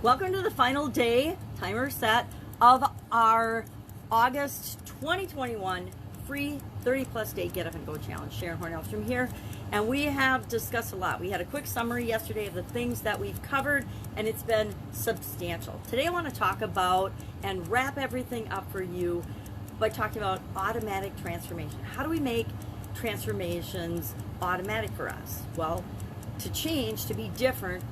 Welcome to the final day, timer set, of our August 2021 free 30-plus day Get Up and Go Challenge. Sharon Horne-Ellstrom here, and we have discussed a lot. We had a quick summary yesterday of the things that we've covered, and it's been substantial. Today I want to talk about and wrap everything up for you by talking about automatic transformation. How do we make transformations automatic for us? Well, to change, to be different,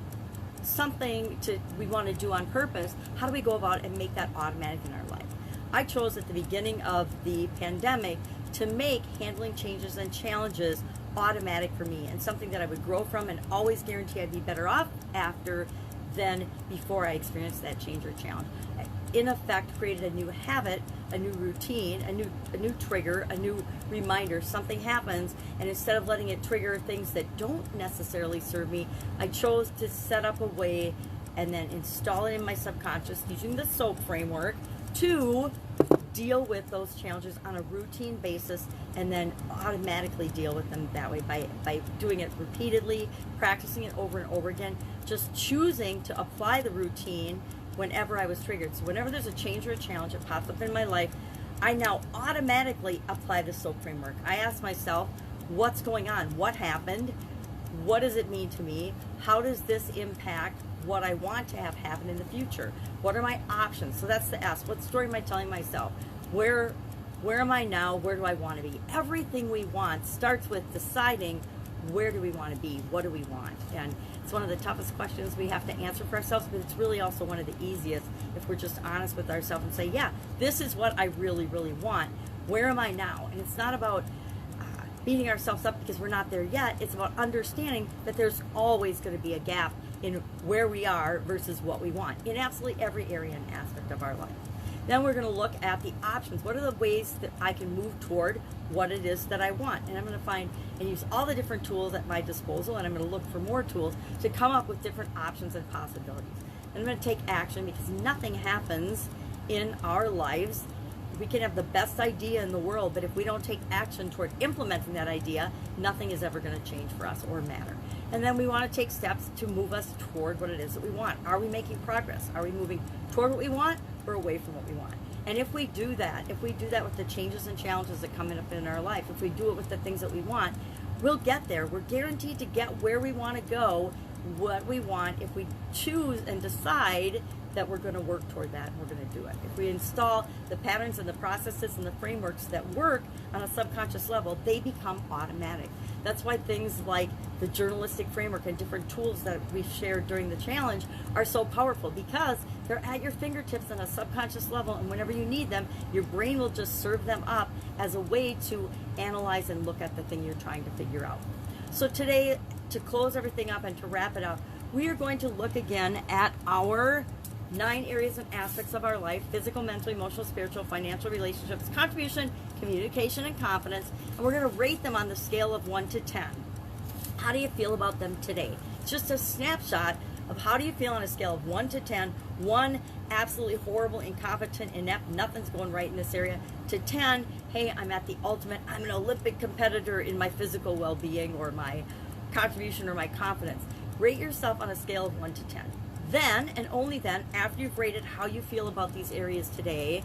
something we want to do on purpose, how do we go about and make that automatic in our life? I chose at the beginning of the pandemic to make handling changes and challenges automatic for me, and something that I would grow from and always guarantee I'd be better off after than before I experienced that change or challenge. In effect, created a new habit, a new routine, a new trigger, a new reminder. Something happens, and instead of letting it trigger things that don't necessarily serve me, I chose to set up a way and then install it in my subconscious using the SOAP framework to deal with those challenges on a routine basis, and then automatically deal with them that way by doing it repeatedly, practicing it over and over again, just choosing to apply the routine whenever I was triggered. So whenever there's a change or a challenge that pops up in my life, I now automatically apply the SOAP framework. I ask myself, what's going on? What happened? What does it mean to me? How does this impact what I want to have happen in the future? What are my options? So that's the S. What story am I telling myself? Where am I now? Where do I want to be? Everything we want starts with deciding, where do we want to be? What do we want? And it's one of the toughest questions we have to answer for ourselves, but it's really also one of the easiest if we're just honest with ourselves and say, yeah, this is what I really, really want. Where am I now? And it's not about beating ourselves up because we're not there yet. It's about understanding that there's always going to be a gap in where we are versus what we want in absolutely every area and aspect of our life. Then we're going to look at the options. What are the ways that I can move toward what it is that I want? And I'm going to find and use all the different tools at my disposal, and I'm going to look for more tools to come up with different options and possibilities. And I'm going to take action, because nothing happens in our lives. We can have the best idea in the world, but if we don't take action toward implementing that idea, nothing is ever going to change for us or matter. And then we want to take steps to move us toward what it is that we want. Are we making progress? Are we moving toward what we want or away from what we want? And if we do that with the changes and challenges that come up in our life, if we do it with the things that we want, we'll get there. We're guaranteed to get where we want to go, what we want, if we choose and decide that we're going to work toward that, and we're going to do it. If we install the patterns and the processes and the frameworks that work on a subconscious level, they become automatic. That's why things like the journalistic framework and different tools that we've shared during the challenge are so powerful, because they're at your fingertips on a subconscious level, and whenever you need them, your brain will just serve them up as a way to analyze and look at the thing you're trying to figure out. So today, to close everything up and to wrap it up, we are going to look again at our 9 areas and aspects of our life: physical, mental, emotional, spiritual, financial, relationships, contribution, communication, and confidence. And we're going to rate them on the scale of 1 to 10. How do you feel about them today? It's just a snapshot of how do you feel on a scale of 1 to 10. 1, absolutely horrible, incompetent, inept, nothing's going right in this area, to 10, hey, I'm at the ultimate, I'm an Olympic competitor in my physical well-being or my contribution or my confidence. Rate yourself on a scale of 1 to 10. Then, and only then, after you've rated how you feel about these areas today,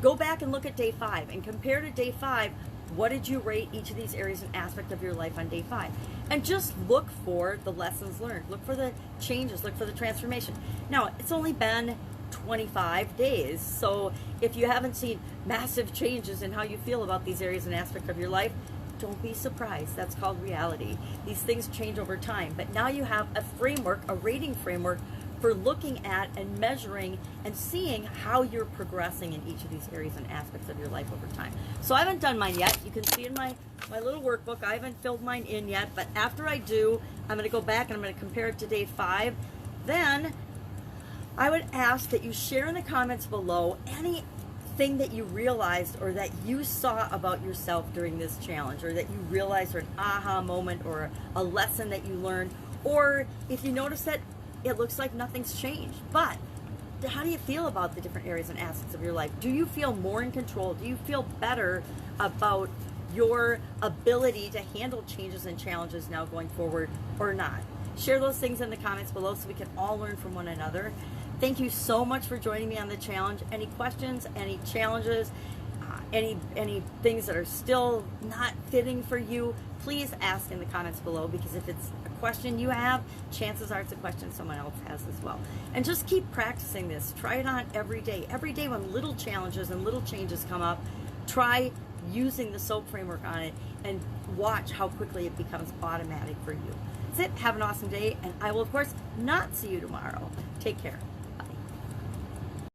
go back and look at day 5 and compare to day 5. What did you rate each of these areas and aspect of your life on day 5? And just look for the lessons learned. Look for the changes. Look for the transformation. Now, it's only been 25 days, so if you haven't seen massive changes in how you feel about these areas and aspects of your life, don't be surprised. That's called reality. These things change over time, but now you have a framework, a rating framework, for looking at and measuring and seeing how you're progressing in each of these areas and aspects of your life over time. So I haven't done mine yet. You can see in my little workbook, I haven't filled mine in yet, but after I do, I'm going to go back and I'm going to compare it to day 5. Then I would ask that you share in the comments below anything that you realized or that you saw about yourself during this challenge, or that you realized, or an aha moment, or a lesson that you learned, or if you notice that it looks like nothing's changed. But how do you feel about the different areas and aspects of your life? Do you feel more in control? Do you feel better about your ability to handle changes and challenges now going forward, or not? Share those things in the comments below so we can all learn from one another. Thank you so much for joining me on the challenge. Any questions, any challenges, any things that are still not fitting for you, please ask in the comments below, because if it's a question you have, chances are it's a question someone else has as well. And just keep practicing this. Try it on every day. Every day when little challenges and little changes come up, try using the SOAP framework on it and watch how quickly it becomes automatic for you. That's it. Have an awesome day, and I will, of course, not see you tomorrow. Take care.